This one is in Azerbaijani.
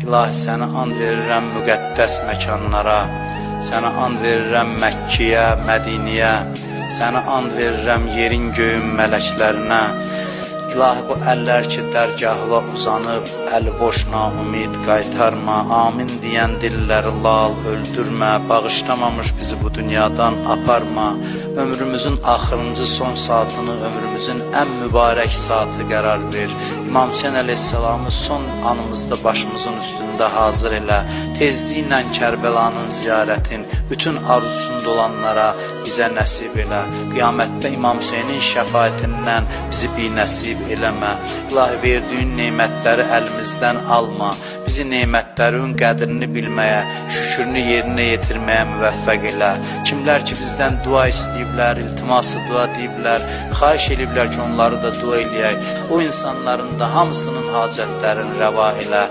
İlahi, sənə and verirəm müqəddəs məkanlara, sənə and verirəm Məkkiyə, Mədiniyə, sənə and verirəm yerin göyün mələklərinə. İlahi, bu əllər ki dərgahla uzanıb, əli boşna ümid qaytarma, amin deyən dilləri lal öldürmə, bağışlamamış bizi bu dünyadan aparma, ömrümüzün axırıncı son saatını ömrümüzün ən mübarək saatı qərar ver. İmam Hüseyin əleyhissalamı son anımızda başımızın üstündə hazır elə, tezliklə Kərbəlanın ziyarətin bütün arzusunda olanlara bizə nəsib elə. Qiyamətdə İmam Hüseynin şəfaətindən bizi binəsib eləmə. İlahi, verdiyin neymətləri əlimizdən alma. Bizi neymətlərin qədrini bilməyə, şükrünü yerinə yetirməyə müvəffəq elə. Kimlər ki bizdən dua istəyiblər, iltiması dua deyiblər, xahiş ediblər ki onları da dua eləyək. O insanların da hamısının hacətlərini rəva elə.